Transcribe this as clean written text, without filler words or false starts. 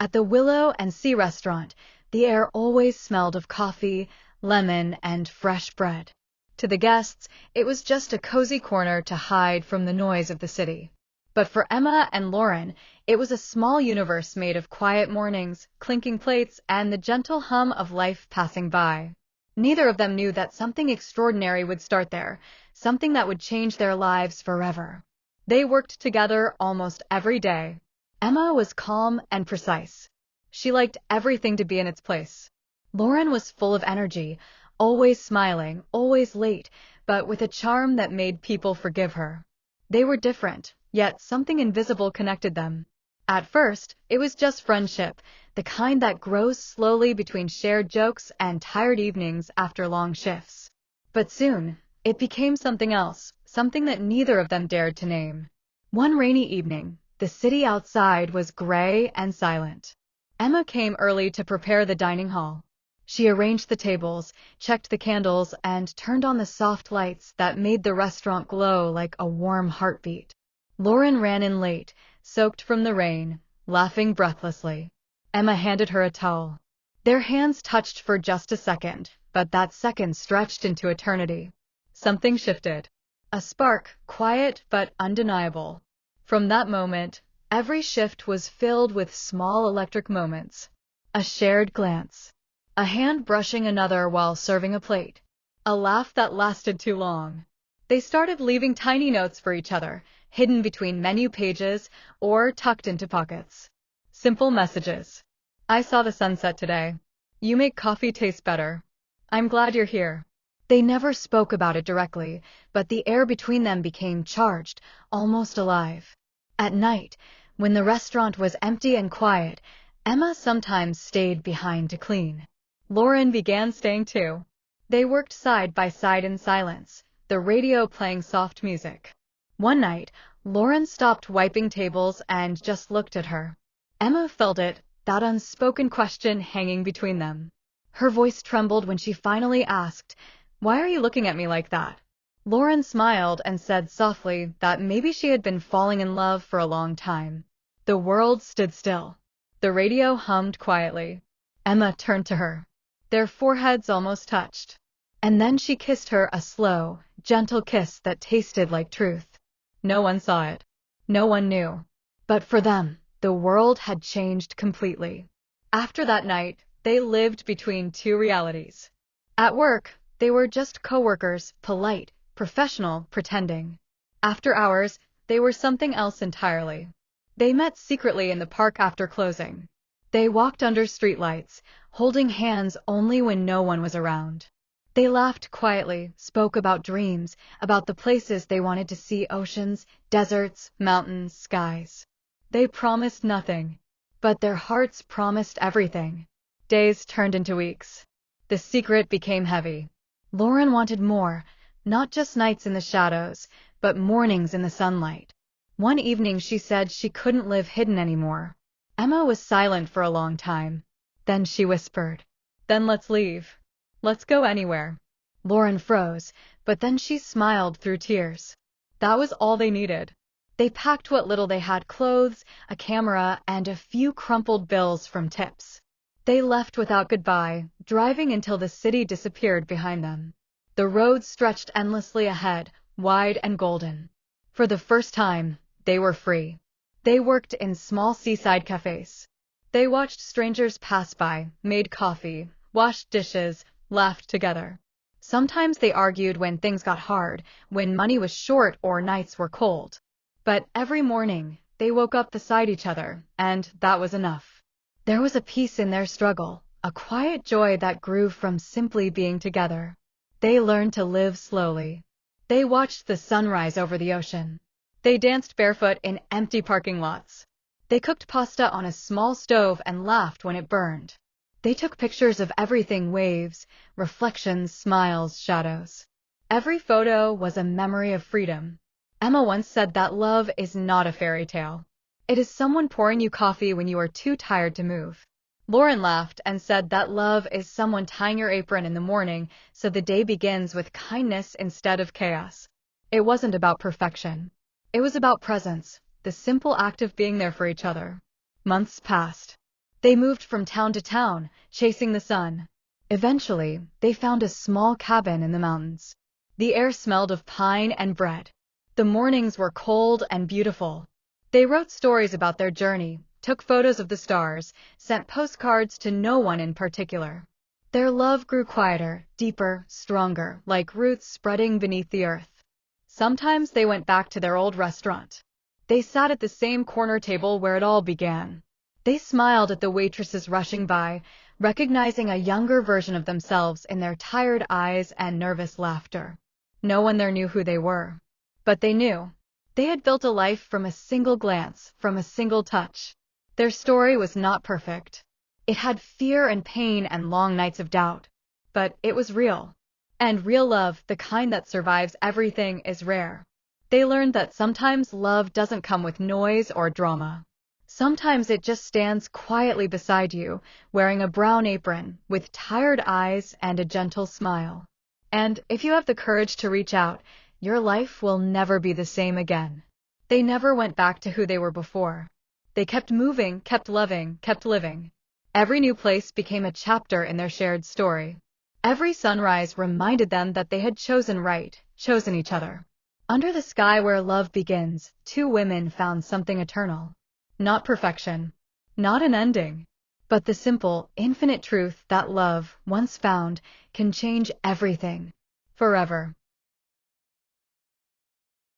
At the Willow and Sea restaurant, the air always smelled of coffee, lemon, and fresh bread. To the guests, it was just a cozy corner to hide from the noise of the city. But for Emma and Lauren, it was a small universe made of quiet mornings, clinking plates, and the gentle hum of life passing by. Neither of them knew that something extraordinary would start there, something that would change their lives forever. They worked together almost every day. Emma was calm and precise. She liked everything to be in its place. Lauren was full of energy, always smiling, always late, but with a charm that made people forgive her. They were different, yet something invisible connected them. At first, it was just friendship, the kind that grows slowly between shared jokes and tired evenings after long shifts. But soon, it became something else, something that neither of them dared to name. One rainy evening, the city outside was gray and silent. Emma came early to prepare the dining hall. She arranged the tables, checked the candles, and turned on the soft lights that made the restaurant glow like a warm heartbeat. Lauren ran in late, soaked from the rain, laughing breathlessly. Emma handed her a towel. Their hands touched for just a second, but that second stretched into eternity. Something shifted. A spark, quiet but undeniable. From that moment, every shift was filled with small electric moments. A shared glance. A hand brushing another while serving a plate. A laugh that lasted too long. They started leaving tiny notes for each other, hidden between menu pages or tucked into pockets. Simple messages. I saw the sunset today. You make coffee taste better. I'm glad you're here. They never spoke about it directly, but the air between them became charged, almost alive. At night, when the restaurant was empty and quiet, Emma sometimes stayed behind to clean. Lauren began staying too. They worked side by side in silence, the radio playing soft music. One night, Lauren stopped wiping tables and just looked at her. Emma felt it, that unspoken question hanging between them. Her voice trembled when she finally asked, "Why are you looking at me like that?" Lauren smiled and said softly that maybe she had been falling in love for a long time. The world stood still. The radio hummed quietly. Emma turned to her. Their foreheads almost touched. And then she kissed her, a slow, gentle kiss that tasted like truth. No one saw it. No one knew. But for them, the world had changed completely. After that night, they lived between two realities. At work, they were just coworkers, polite, professional, pretending. After hours, they were something else entirely. They met secretly in the park after closing. They walked under streetlights, holding hands only when no one was around. They laughed quietly, spoke about dreams, about the places they wanted to see: oceans, deserts, mountains, skies. They promised nothing, but their hearts promised everything. Days turned into weeks. The secret became heavy. Lauren wanted more, not just nights in the shadows, but mornings in the sunlight. One evening she said she couldn't live hidden anymore. Emma was silent for a long time. Then she whispered, "Then let's leave. Let's go anywhere." Lauren froze, but then she smiled through tears. That was all they needed. They packed what little they had: clothes, a camera, and a few crumpled bills from tips. They left without goodbye, driving until the city disappeared behind them. The road stretched endlessly ahead, wide and golden. For the first time, they were free. They worked in small seaside cafes. They watched strangers pass by, made coffee, washed dishes, laughed together. Sometimes they argued when things got hard, when money was short or nights were cold. But every morning, they woke up beside each other, and that was enough. There was a peace in their struggle, a quiet joy that grew from simply being together. They learned to live slowly. They watched the sunrise over the ocean. They danced barefoot in empty parking lots. They cooked pasta on a small stove and laughed when it burned. They took pictures of everything: waves, reflections, smiles, shadows. Every photo was a memory of freedom. Emma once said that love is not a fairy tale. It is someone pouring you coffee when you are too tired to move. Lauren laughed and said that love is someone tying your apron in the morning so the day begins with kindness instead of chaos. It wasn't about perfection. It was about presence, the simple act of being there for each other. Months passed. They moved from town to town, chasing the sun. Eventually, they found a small cabin in the mountains. The air smelled of pine and bread. The mornings were cold and beautiful. They wrote stories about their journey, took photos of the stars, sent postcards to no one in particular. Their love grew quieter, deeper, stronger, like roots spreading beneath the earth. Sometimes they went back to their old restaurant. They sat at the same corner table where it all began. They smiled at the waitresses rushing by, recognizing a younger version of themselves in their tired eyes and nervous laughter. No one there knew who they were. But they knew. They had built a life from a single glance, from a single touch. Their story was not perfect. It had fear and pain and long nights of doubt. But it was real. And real love, the kind that survives everything, is rare. They learned that sometimes love doesn't come with noise or drama. Sometimes it just stands quietly beside you, wearing a brown apron, with tired eyes and a gentle smile. And if you have the courage to reach out, your life will never be the same again. They never went back to who they were before. They kept moving, kept loving, kept living. Every new place became a chapter in their shared story. Every sunrise reminded them that they had chosen right, chosen each other. Under the sky where love begins, two women found something eternal. Not perfection, not an ending, but the simple, infinite truth that love, once found, can change everything. Forever.